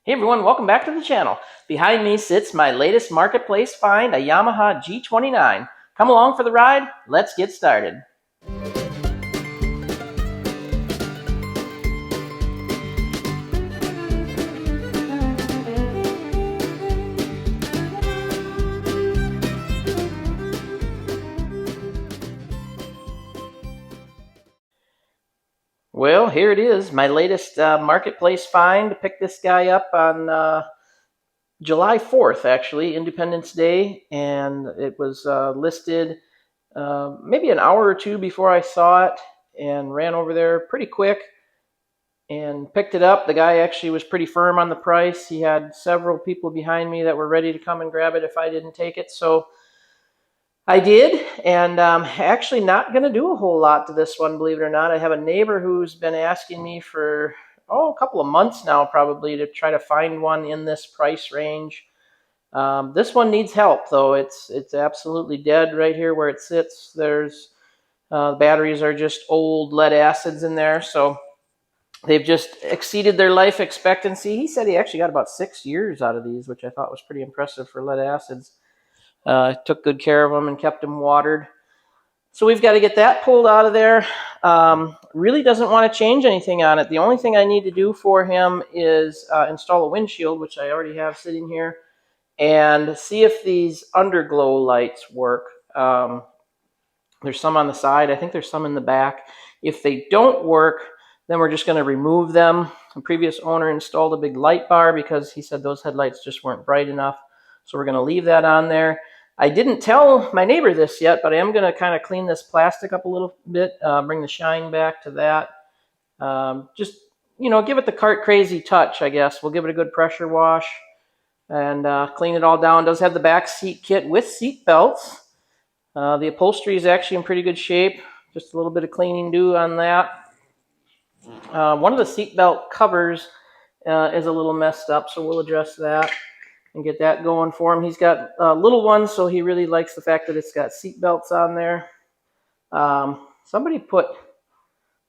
Hey everyone, welcome back to the channel. Behind me sits my latest marketplace find, a Yamaha G29. Come along for the ride, let's get started. Well, here it is, my latest marketplace find. Picked this guy up on July 4th, actually, Independence Day, and it was listed maybe an hour or two before I saw it, and ran over there pretty quick and picked it up. The guy actually was pretty firm on the price. He had several people behind me that were ready to come and grab it if I didn't take it, so I did, and actually not going to do a whole lot to this one, believe it or not. I have a neighbor who's been asking me for, a couple of months now probably, to try to find one in this price range. This one needs help, though. It's absolutely dead right here where it sits. There's batteries are just old lead acids in there, so they've just exceeded their life expectancy. He said he actually got about 6 years out of these, which I thought was pretty impressive for lead acids. Took good care of them and kept them watered. So we've got to get that pulled out of there. Really doesn't want to change anything on it. The only thing I need to do for him is install a windshield, which I already have sitting here, and see if these underglow lights work. There's some on the side. I think there's some in the back. If they don't work, then we're just going to remove them. The previous owner installed a big light bar because he said those headlights just weren't bright enough. So we're going to leave that on there. I didn't tell my neighbor this yet, but I am going to kind of clean this plastic up a little bit, bring the shine back to that. Just, give it the kart crazy touch, I guess. We'll give it a good pressure wash and clean it all down. It does have the back seat kit with seat belts. The upholstery is actually in pretty good shape. Just a little bit of cleaning due on that. One of the seat belt covers is a little messed up, so we'll address that and get that going for him. He's got little ones, so he really likes the fact that it's got seat belts on there. Somebody put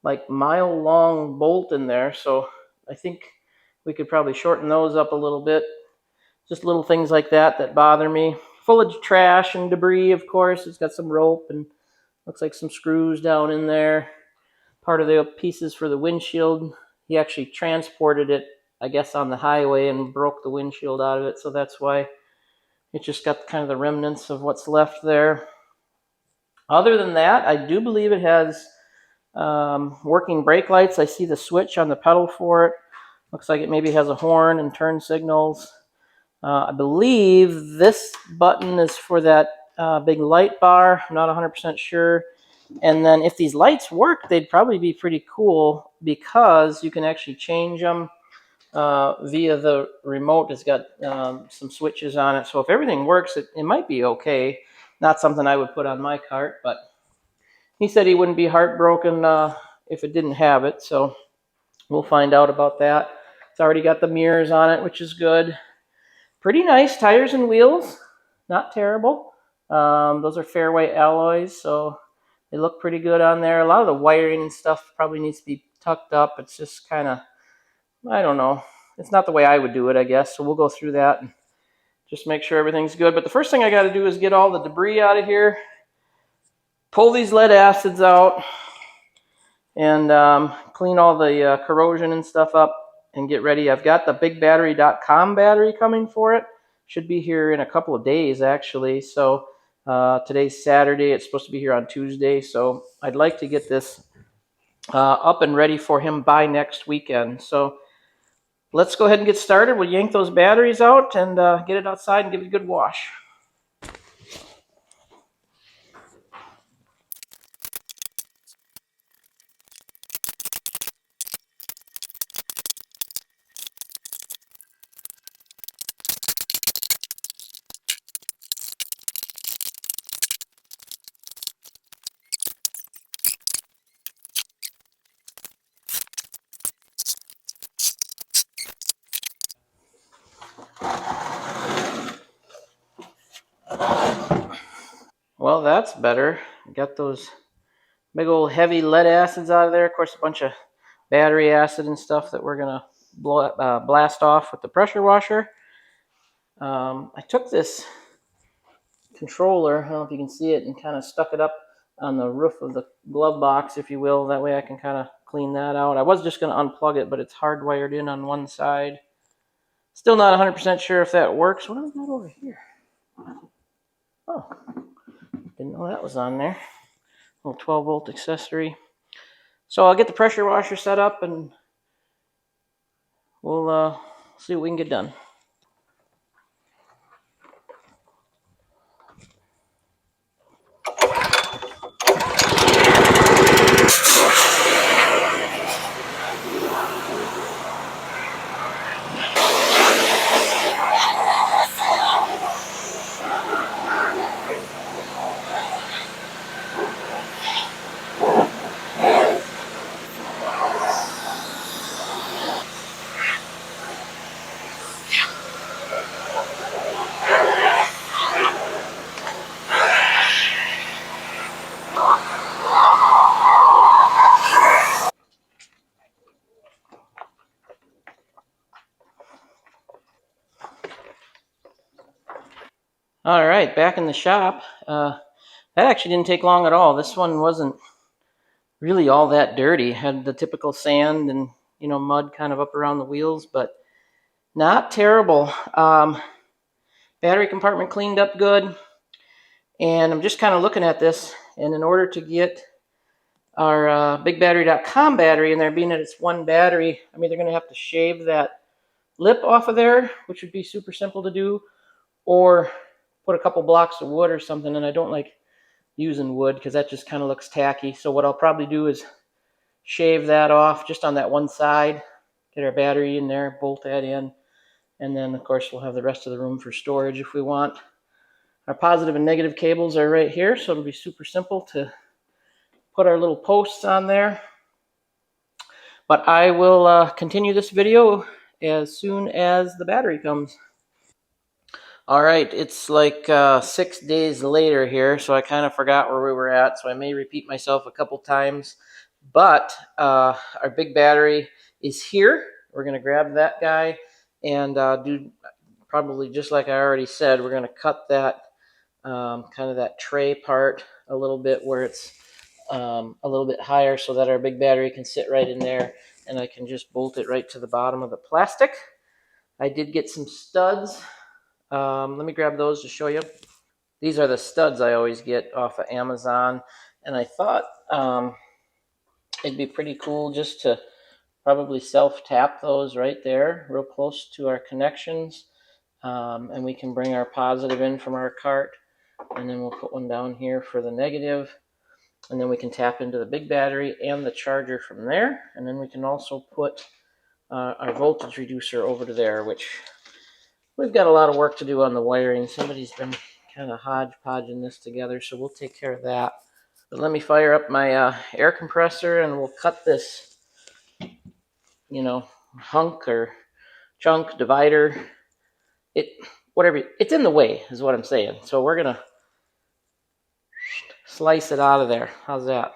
like mile-long bolt in there, so I think we could probably shorten those up a little bit. Just little things like that bother me. Full of trash and debris, of course. It's got some rope and looks like some screws down in there. Part of the pieces for the windshield. He actually transported it, I guess, on the highway and broke the windshield out of it, so that's why it just got kind of the remnants of what's left there. Other than that, I do believe it has working brake lights. I see the switch on the pedal for it. Looks like it maybe has a horn and turn signals. I believe this button is for that big light bar. I'm not 100% sure. And then if these lights work, they'd probably be pretty cool because you can actually change them via the remote. It's got some switches on it. So if everything works, it might be okay. Not something I would put on my cart, but he said he wouldn't be heartbroken if it didn't have it. So we'll find out about that. It's already got the mirrors on it, which is good. Pretty nice tires and wheels. Not terrible. Those are fairway alloys, so they look pretty good on there. A lot of the wiring and stuff probably needs to be tucked up. It's just kind of, I don't know. It's not the way I would do it, I guess. So we'll go through that and just make sure everything's good. But the first thing I got to do is get all the debris out of here, pull these lead acids out, and clean all the corrosion and stuff up and get ready. I've got the bigbattery.com battery coming for it. Should be here in a couple of days, actually. So today's Saturday. It's supposed to be here on Tuesday. So I'd like to get this up and ready for him by next weekend. So let's go ahead and get started. We'll yank those batteries out and get it outside and give it a good wash. Well, that's better. Got those big old heavy lead acids out of there. Of course, a bunch of battery acid and stuff that we're going to blast off with the pressure washer. I took this controller, I don't know if you can see it, and kind of stuck it up on the roof of the glove box, if you will. That way I can kind of clean that out. I was just going to unplug it, but it's hardwired in on one side. Still not 100% sure if that works. What do we got over here? Oh, didn't know that was on there. Little 12-volt accessory. So I'll get the pressure washer set up and we'll see what we can get done. All right, back in the shop. That actually didn't take long at all. This one wasn't really all that dirty. Had the typical sand and mud kind of up around the wheels, but not terrible. Battery compartment cleaned up good, and I'm just kind of looking at this. And in order to get our bigbattery.com battery in there, being that it's one battery, I'm either going to have to shave that lip off of there, which would be super simple to do, or put a couple blocks of wood or something. And I don't like using wood because that just kind of looks tacky. So what I'll probably do is shave that off just on that one side, get our battery in there, bolt that in, and then of course we'll have the rest of the room for storage if we want. Our positive and negative cables are right here, so it'll be super simple to put our little posts on there. But I will continue this video as soon as the battery comes. All right, it's like 6 days later here, so I kind of forgot where we were at, so I may repeat myself a couple times. But our big battery is here. We're going to grab that guy and do probably just like I already said. We're going to cut that kind of that tray part a little bit where it's a little bit higher so that our big battery can sit right in there, and I can just bolt it right to the bottom of the plastic. I did get some studs. Let me grab those to show you. These are the studs I always get off of Amazon, and I thought it'd be pretty cool just to probably self-tap those right there, real close to our connections, and we can bring our positive in from our cart, and then we'll put one down here for the negative, and then we can tap into the big battery and the charger from there, and then we can also put our voltage reducer over to there, which we've got a lot of work to do on the wiring. Somebody's been kind of hodgepodging this together, so we'll take care of that. But let me fire up my air compressor, and we'll cut this, hunk or chunk, divider. Whatever, it's in the way is what I'm saying. So we're gonna slice it out of there. How's that?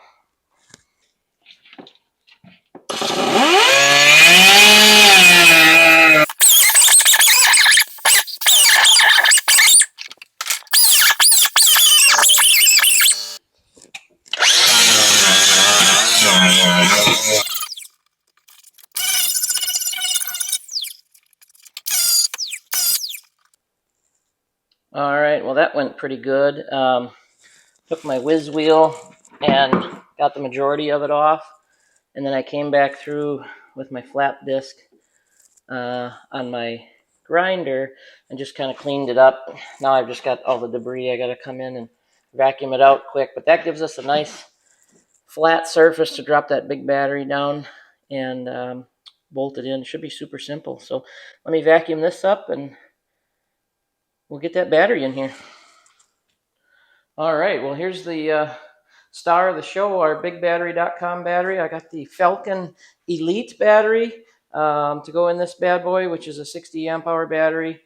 All right, well that went pretty good. Took my whiz wheel and got the majority of it off, and then I came back through with my flat disc on my grinder and just kind of cleaned it up. Now I've just got all the debris. I got to come in and vacuum it out quick, but that gives us a nice flat surface to drop that big battery down and bolt it in. It should be super simple. So let me vacuum this up and we'll get that battery in here. All right, well here's the star of the show, our bigbattery.com battery. I got the Falcon Elite battery to go in this bad boy, which is a 60 amp hour battery.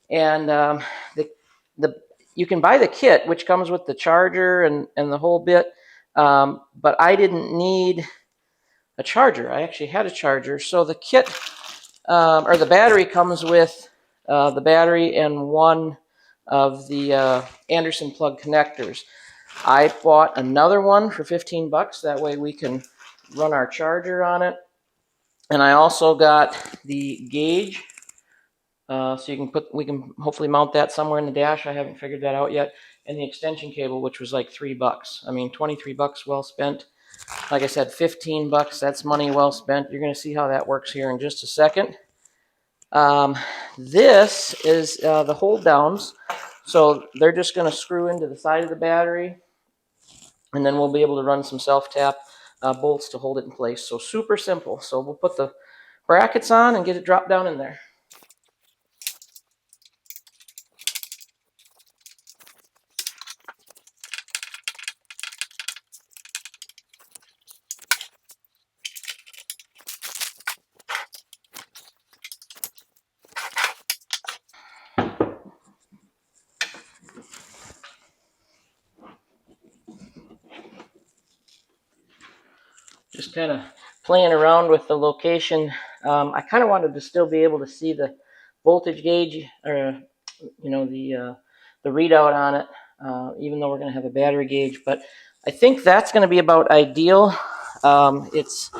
And you can buy the kit, which comes with the charger and the whole bit, but I didn't need a charger. I actually had a charger, so the kit or the battery comes with the battery and one of the Anderson plug connectors. I bought another one for 15 bucks. That way we can run our charger on it. And I also got the gauge. So we can hopefully mount that somewhere in the dash. I haven't figured that out yet. And the extension cable, which was like $3. I mean, 23 bucks well spent. Like I said, 15 bucks, that's money well spent. You're going to see how that works here in just a second. This is the hold downs. So they're just going to screw into the side of the battery, and then we'll be able to run some self-tap bolts to hold it in place. So super simple. So we'll put the brackets on and get it dropped down in there. Just kind of playing around with the location. I kind of wanted to still be able to see the voltage gauge, or the readout on it, even though we're going to have a battery gauge. But I think that's going to be about ideal. It's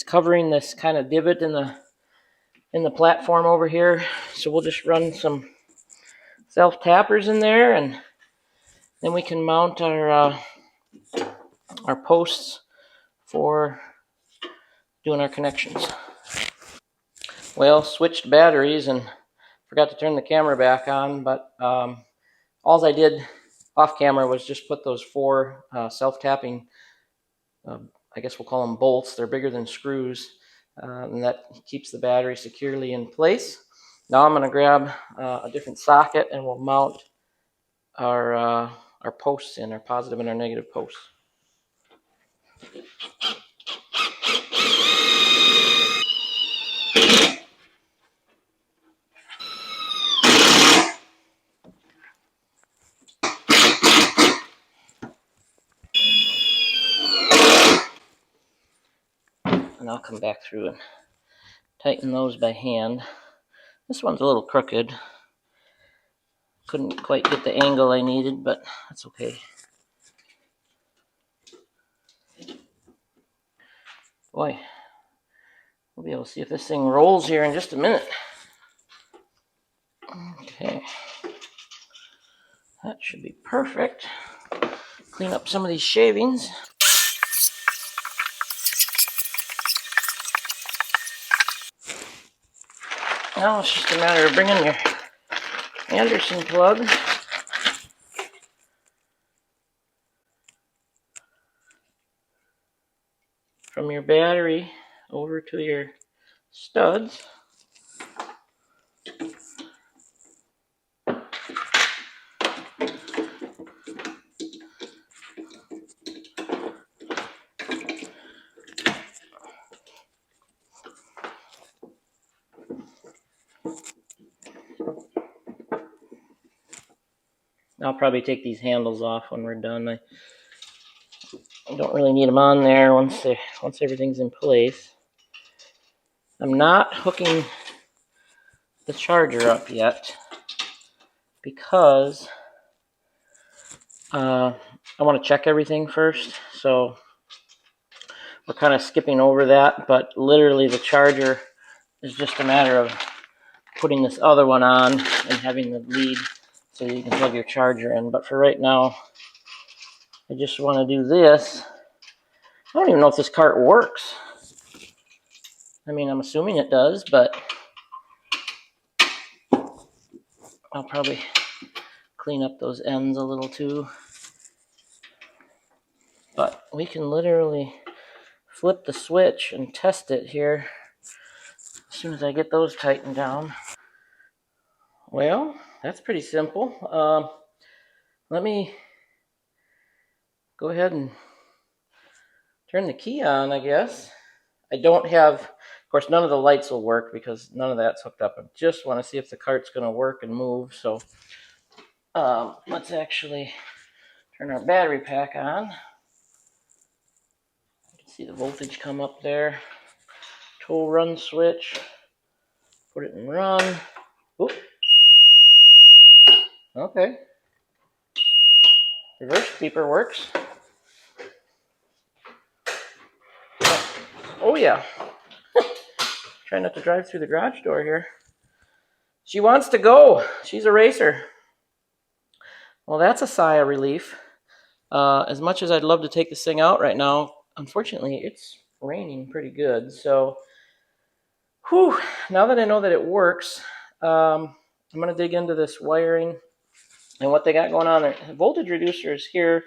covering this kind of divot in the platform over here, so we'll just run some self tappers in there, and then we can mount our posts for doing our connections. Well, switched batteries and forgot to turn the camera back on, but all I did off camera was just put those 4 self-tapping, I guess we'll call them bolts. They're bigger than screws, and that keeps the battery securely in place. Now I'm going to grab a different socket, and we'll mount our posts in, our positive and our negative posts. And I'll come back through and tighten those by hand. This one's a little crooked. Couldn't quite get the angle I needed, but that's okay. Boy, we'll be able to see if this thing rolls here in just a minute. Okay. That should be perfect. Clean up some of these shavings. Now it's just a matter of bringing your Anderson plug from your battery over to your studs. I'll probably take these handles off when we're done. I don't really need them on there once everything's in place. I'm not hooking the charger up yet because I want to check everything first. So we're kind of skipping over that, but literally the charger is just a matter of putting this other one on and having the lead so you can plug your charger in. But for right now, I just want to do this. I don't even know if this cart works. I mean, I'm assuming it does, but I'll probably clean up those ends a little too. But we can literally flip the switch and test it here as soon as I get those tightened down. Well, that's pretty simple. Let me go ahead and turn the key on, I guess. I don't have, of course, none of the lights will work because none of that's hooked up. I just want to see if the cart's going to work and move. So let's actually turn our battery pack on. You can see the voltage come up there. Tool run switch. Put it in run. Oop. Okay. Reverse beeper works. Oh yeah. Try not to drive through the garage door here. She wants to go. She's a racer. Well, that's a sigh of relief. As much as I'd love to take this thing out right now, unfortunately, it's raining pretty good. So, whew, now that I know that it works, I'm going to dig into this wiring and what they got going on there. The voltage reducer is here,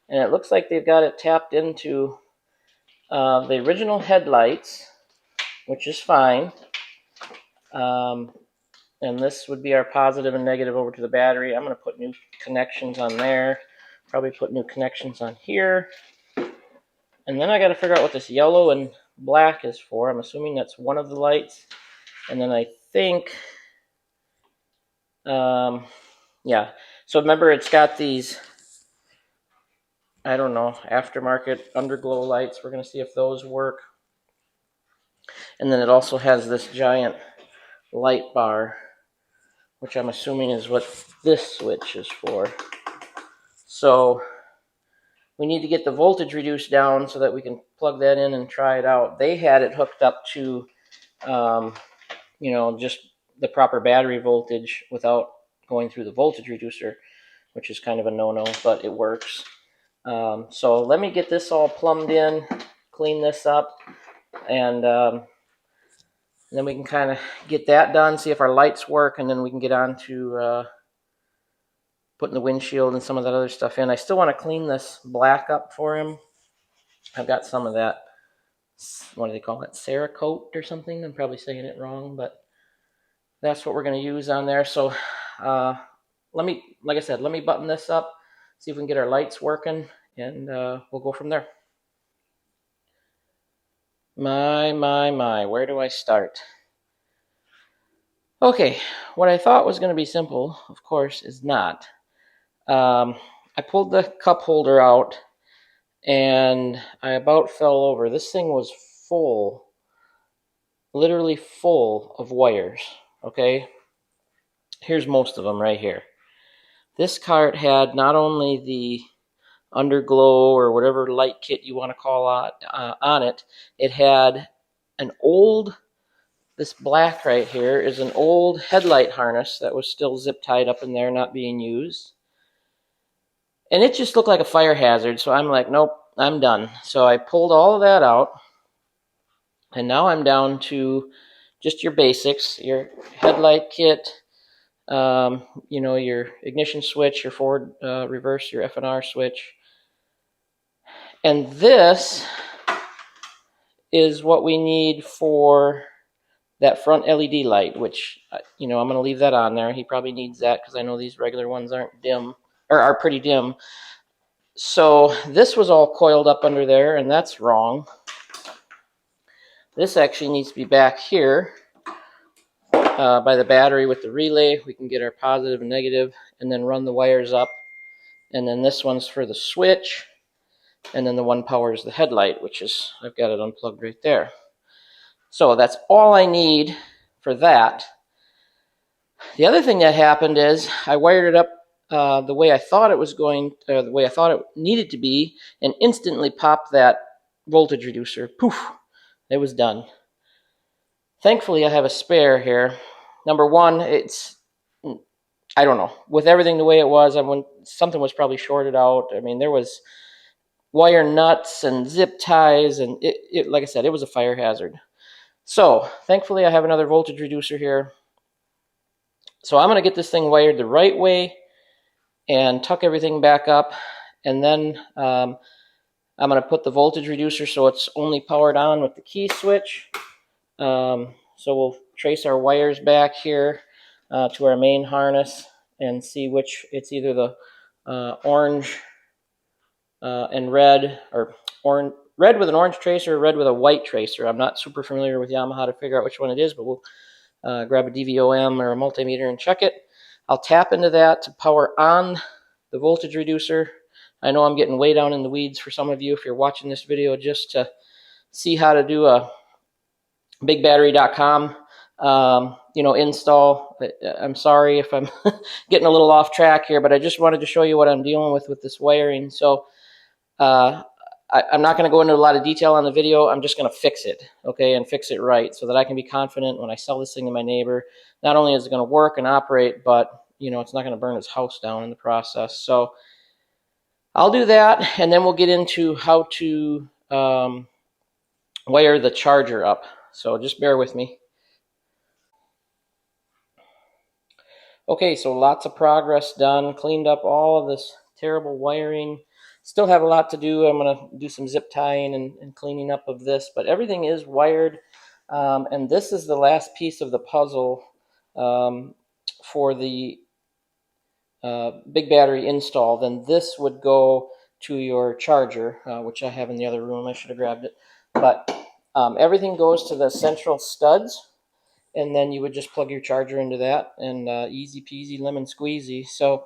and it looks like they've got it tapped into the original headlights, which is fine. And this would be our positive and negative over to the battery. I'm going to put new connections on there. Probably put new connections on here. And then I got to figure out what this yellow and black is for. I'm assuming that's one of the lights. And then I think, yeah. So remember, it's got these, I don't know, aftermarket underglow lights. We're going to see if those work. And then it also has this giant light bar, which I'm assuming is what this switch is for. So we need to get the voltage reduced down so that we can plug that in and try it out. They had it hooked up to, you know, just the proper battery voltage without going through the voltage reducer, which is kind of a no-no, but it works. So let me get this all plumbed in, clean this up, and then we can kind of get that done, see if our lights work, and then we can get on to putting the windshield and some of that other stuff in. I still want to clean this black up for him. I've got some of that, what do they call it, Cerakote or something? I'm probably saying it wrong, but that's what we're going to use on there. So let me, like I said, let me button this up, see if we can get our lights working, and we'll go from there. My, where do I start? Okay, what I thought was going to be simple, of course, is not. I pulled the cup holder out, and I about fell over. This thing was full, literally full of wires, okay? Here's most of them right here. This cart had not only the underglow or whatever light kit you want to call on it, it had an old, this black right here is an old headlight harness that was still zip tied up in there, not being used. And it just looked like a fire hazard, so I'm like, nope, I'm done. So I pulled all of that out, and now I'm down to just your basics, your headlight kit, you know, your ignition switch, your forward, reverse, your F&R switch. And this is what we need for that front LED light, which, you know, I'm going to leave that on there. He probably needs that because I know these regular ones aren't dim, or are pretty dim. So this was all coiled up under there, and that's wrong. This actually needs to be back here by the battery with the relay. We can get our positive and negative and then run the wires up. And then this one's for the switch. And then the one powers the headlight, which is, I've got it unplugged right there. So that's all I need for that. The other thing that happened is I wired it up the way I thought it was going, the way I thought it needed to be, and instantly popped that voltage reducer. Poof, it was done. Thankfully, I have a spare here. Number one, it's, I don't know, with everything the way it was, something was probably shorted out. I mean, there was wire nuts and zip ties, and it like I said, it was a fire hazard. So thankfully I have another voltage reducer here. So I'm going to get this thing wired the right way and tuck everything back up, and then I'm going to put the voltage reducer so it's only powered on with the key switch. So we'll trace our wires back here to our main harness and see which, it's either the orange and red, or red with an orange tracer, or red with a white tracer. I'm not super familiar with Yamaha to figure out which one it is, but we'll grab a DVOM or a multimeter and check it. I'll tap into that to power on the voltage reducer. I know I'm getting way down in the weeds for some of you if you're watching this video just to see how to do a bigbattery.com install. I'm sorry if I'm getting a little off track here, but I just wanted to show you what I'm dealing with this wiring. So I'm not going to go into a lot of detail on the video. I'm just going to fix it, okay, and fix it right so that I can be confident when I sell this thing to my neighbor. Not only is it going to work and operate, but it's not going to burn his house down in the process. So I'll do that, and then we'll get into how to wire the charger up. So just bear with me. Okay, so lots of progress done. Cleaned up all of this terrible wiring. Still have a lot to do. I'm going to do some zip tying and cleaning up of this, but everything is wired. And this is the last piece of the puzzle for the big battery install. Then this would go to your charger, which I have in the other room. I should have grabbed it. But everything goes to the central studs, and then you would just plug your charger into that, and easy peasy lemon squeezy. So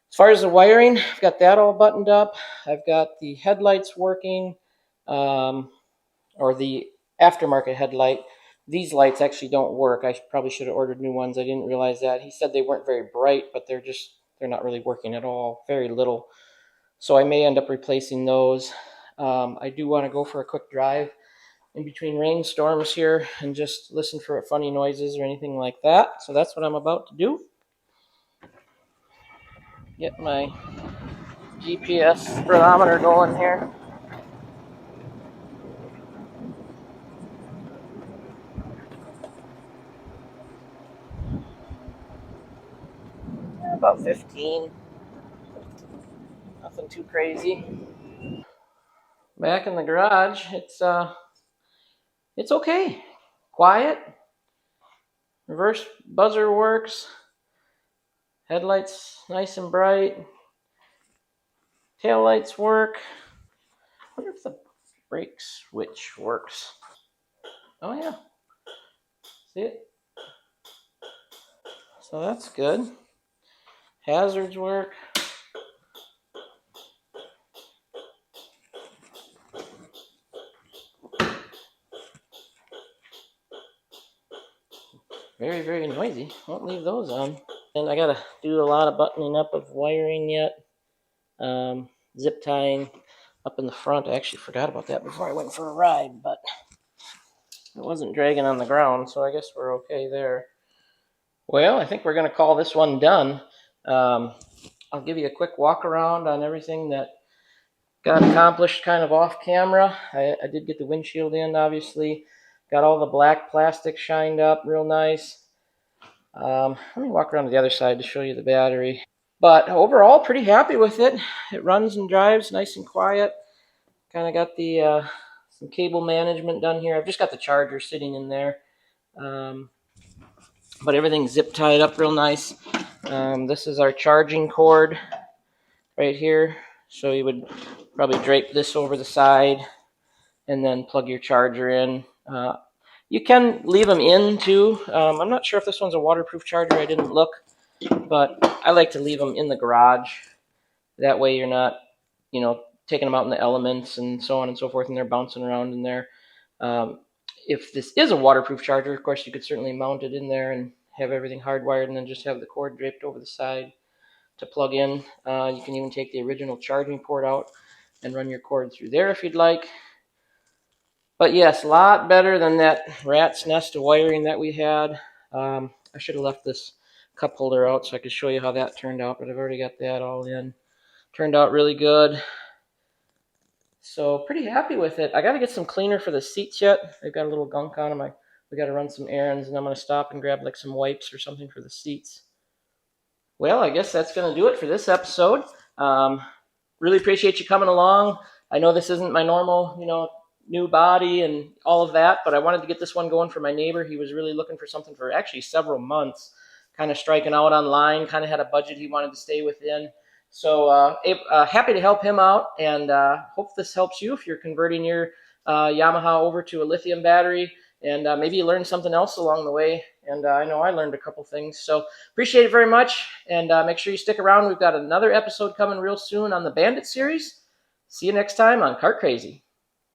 as far as the wiring, I've got that all buttoned up. I've got the headlights working, or the aftermarket headlight. These lights actually don't work. I probably should have ordered new ones. I didn't realize that. He said they weren't very bright, but they're not really working at all, very little. So I may end up replacing those. I do want to go for a quick drive in between rainstorms here and just listen for funny noises or anything like that. So that's what I'm about to do. Get my GPS speedometer going here. About 15. Nothing too crazy. Back in the garage, it's okay. Quiet. Reverse buzzer works. Headlights nice and bright. Tail lights work. I wonder if the brake switch works. Oh yeah. See it? So that's good. Hazards work. Very, very noisy. Won't leave those on. And I gotta do a lot of buttoning up of wiring yet. Zip tying up in the front. I actually forgot about that before I went for a ride, but it wasn't dragging on the ground, so I guess we're okay there. Well, I think we're going to call this one done. I'll give you a quick walk around on everything that got accomplished kind of off camera. I did get the windshield in, obviously. Got all the black plastic shined up real nice. Let me walk around to the other side to show you the battery. But overall, pretty happy with it. It runs and drives nice and quiet. Kind of got the some cable management done here. I've just got the charger sitting in there. But everything's zip tied up real nice. This is our charging cord right here. So you would probably drape this over the side and then plug your charger in. You can leave them in too. I'm not sure if this one's a waterproof charger. I didn't look, but I like to leave them in the garage. That way you're not, taking them out in the elements and so on and so forth, and they're bouncing around in there. If this is a waterproof charger, of course, you could certainly mount it in there and have everything hardwired and then just have the cord draped over the side to plug in. You can even take the original charging port out and run your cord through there if you'd like. But yes, a lot better than that rat's nest of wiring that we had. I should have left this cup holder out so I could show you how that turned out, but I've already got that all in. Turned out really good. So pretty happy with it. I got to get some cleaner for the seats yet. They've got a little gunk on them. We got to run some errands, and I'm going to stop and grab like some wipes or something for the seats. Well, I guess that's going to do it for this episode. Really appreciate you coming along. I know this isn't my normal, new body and all of that, but I wanted to get this one going for my neighbor. He was really looking for something for actually several months, kind of striking out online, kind of had a budget he wanted to stay within. So happy to help him out, and hope this helps you if you're converting your Yamaha over to a lithium battery, and maybe you learned something else along the way. And I know I learned a couple things. So appreciate it very much, and make sure you stick around. We've got another episode coming real soon on the Bandit series. See you next time on Kart Crazy.